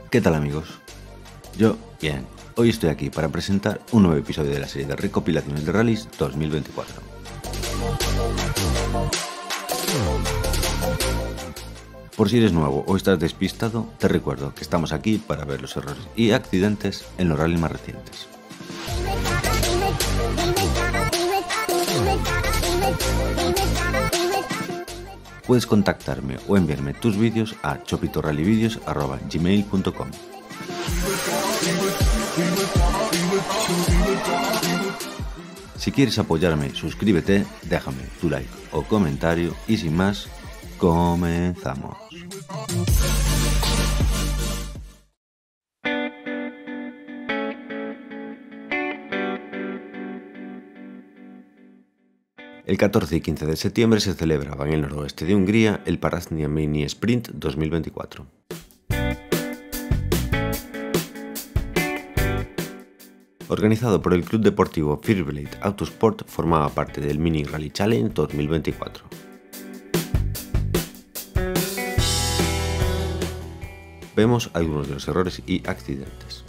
¿Qué tal, amigos? Yo, bien. Hoy estoy aquí para presentar un nuevo episodio de la serie de recopilaciones de rallies 2024. Por si eres nuevo o estás despistado, te recuerdo que estamos aquí para ver los errores y accidentes en los rallies más recientes. Puedes contactarme o enviarme tus vídeos a chopitorallyvideos@gmail.com. Si quieres apoyarme, suscríbete, déjame tu like o comentario y sin más, comenzamos. El 14 y 15 de septiembre se celebraba en el noroeste de Hungría el Parašnya Mini Sprint 2024. Organizado por el Club Deportivo Fairblade Autosport, formaba parte del Mini Rally Challenge 2024. Vemos algunos de los errores y accidentes.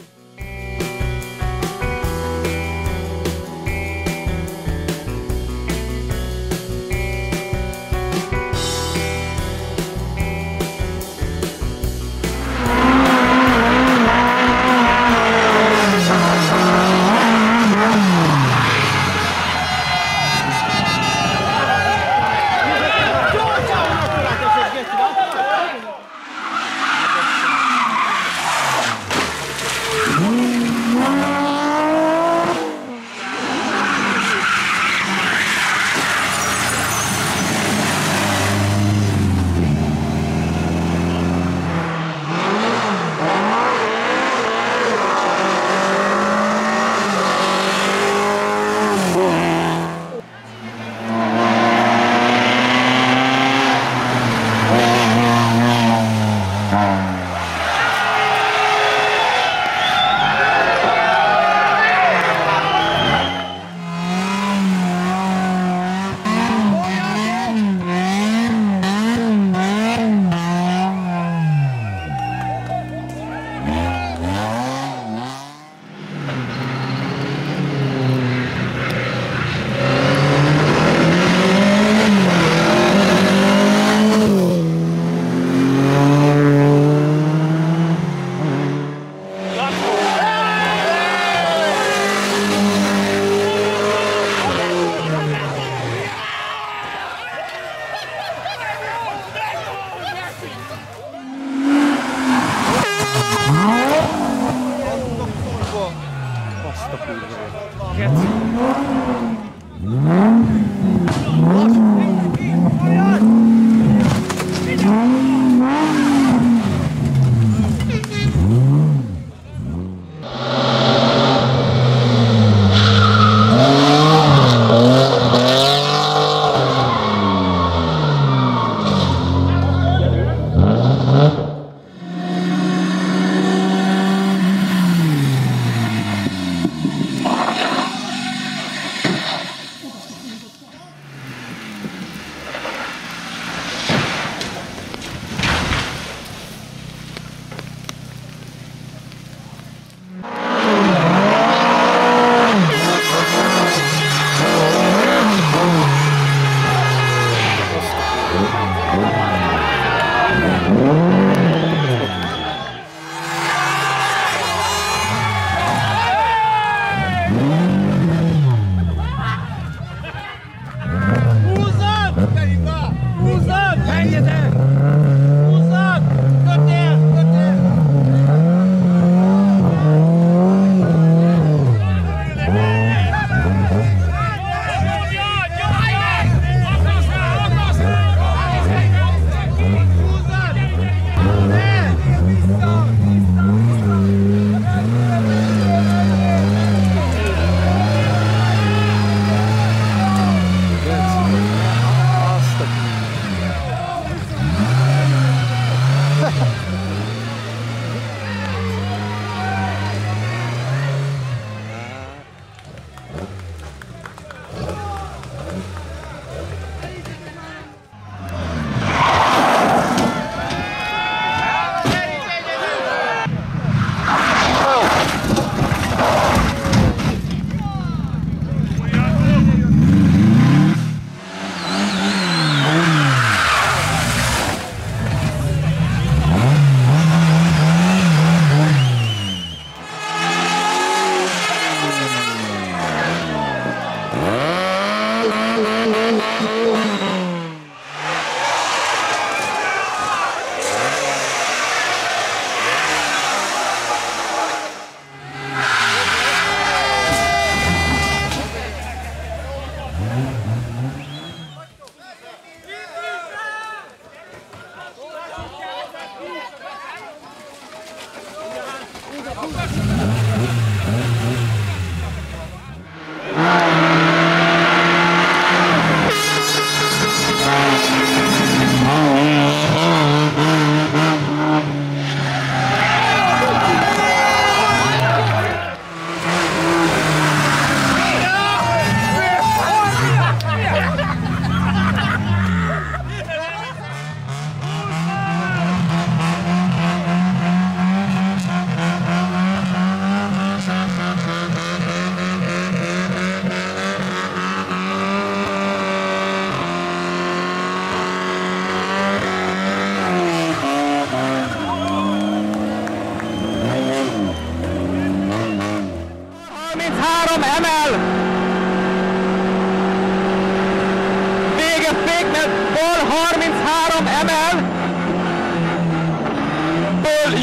33 ml.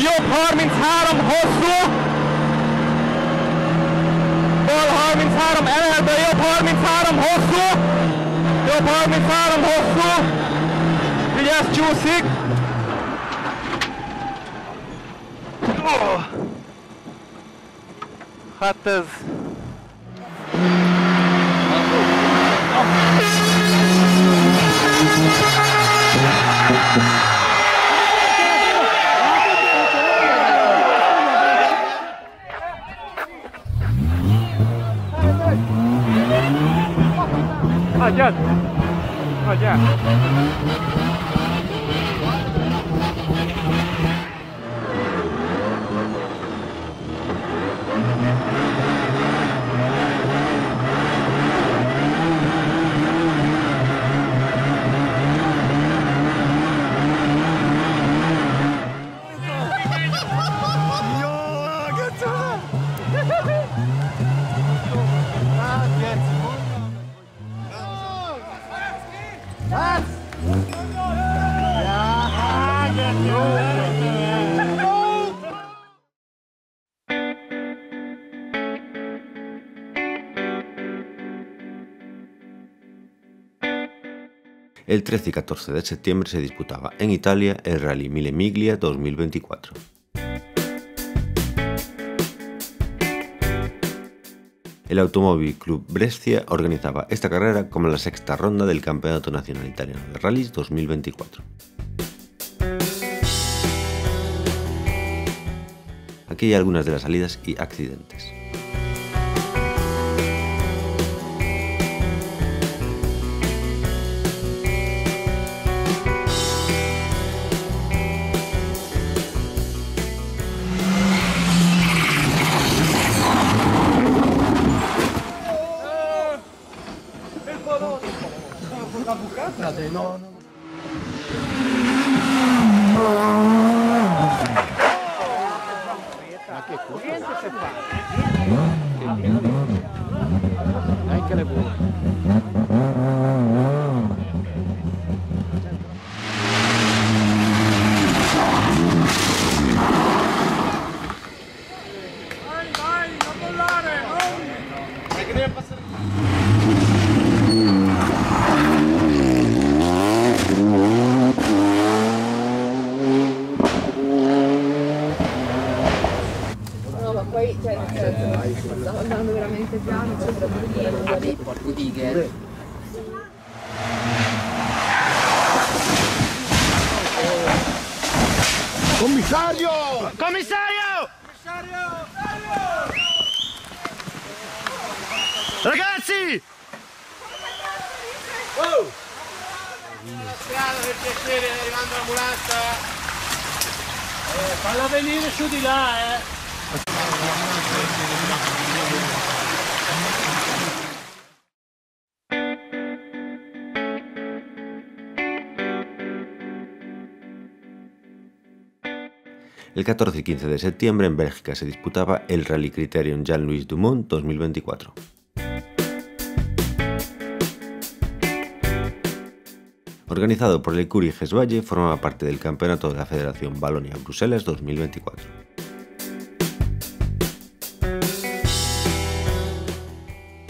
Jobb 33 hosszú. Bal 33 ml-ből jobb 33 hosszú. Jobb 33 hosszú. Vigyázz, csúszik. Hát ez... Adjad! Adjad! El 13 y 14 de septiembre se disputaba en Italia el Rally Mille Miglia 2024. El Automóvil Club Brescia organizaba esta carrera como la sexta ronda del Campeonato Nacional Italiano de Rallys 2024. Aquí hay algunas de las salidas y accidentes. No. Ma che corriente si fa? Dai che le vuoi. Vai, non mollare! Dai che deve passare. Poi stavo andando veramente piano, c'è dei bottighe. Commissario! Commissario! Ragazzi! Oh! Strada per piacere, arrivando l'ambulanza. Falla venire su di là, El 14 y 15 de septiembre en Bélgica se disputaba el Rally Criterion Jean-Louis Dumont 2024. Organizado por el Écurie Gesvalle, formaba parte del campeonato de la Federación Valonia-Bruselas 2024.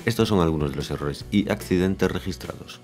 Estos son algunos de los errores y accidentes registrados.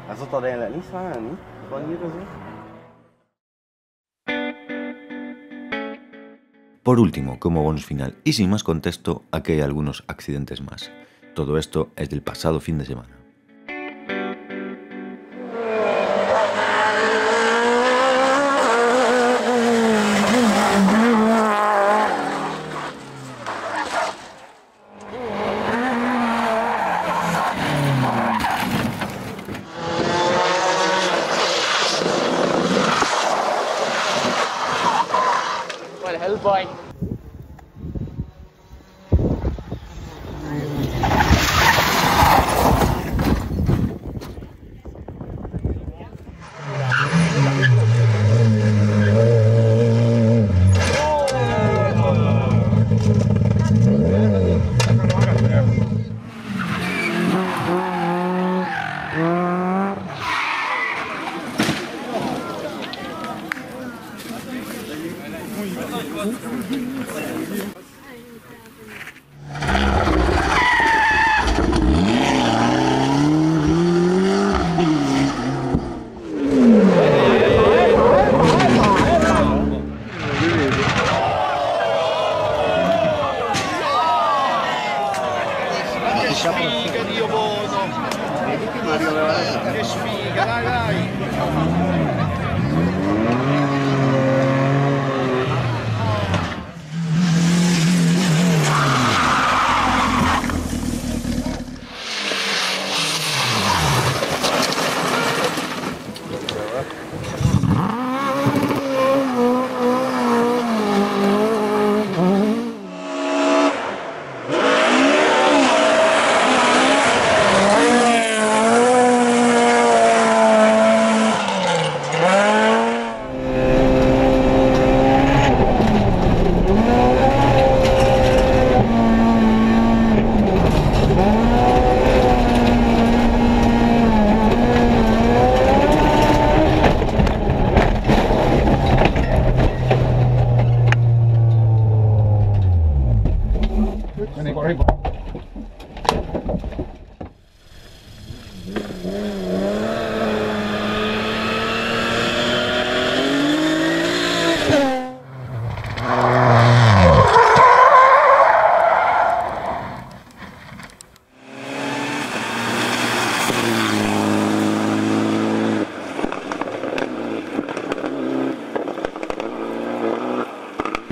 Las otras de la Nissan, Por último, como bonus final y sin más contexto, aquí hay algunos accidentes más. Todo esto es del pasado fin de semana. Hellboy. Sfiga, Dio buono! Che sfiga, dai, dai!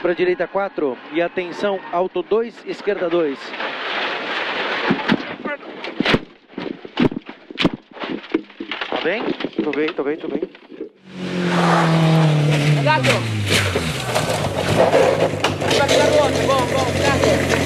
Para direita 4 e atenção, alto 2, esquerda 2. Tá bem? Tô bem. Ragazzo! Guardate la ruota, buon, grazie!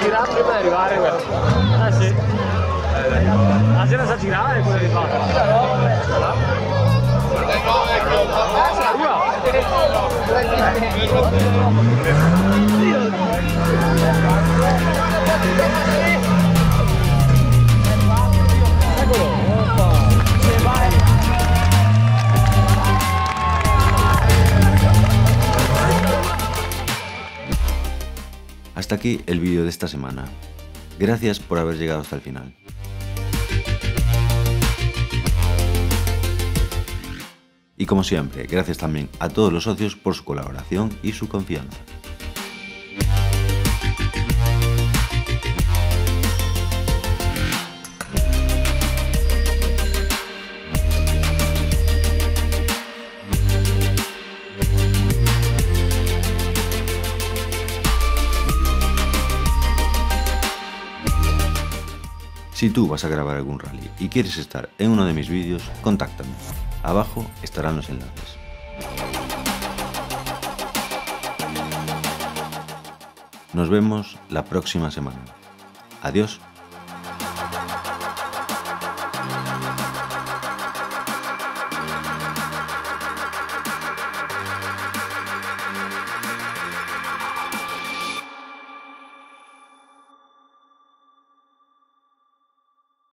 girare prima di arrivare quello. Sì. La sera sa girare quello di fatto. Hasta aquí el vídeo de esta semana. Gracias por haber llegado hasta el final. Y como siempre, gracias también a todos los socios por su colaboración y su confianza. Si tú vas a grabar algún rally y quieres estar en uno de mis vídeos, contáctame. Abajo estarán los enlaces. Nos vemos la próxima semana. Adiós.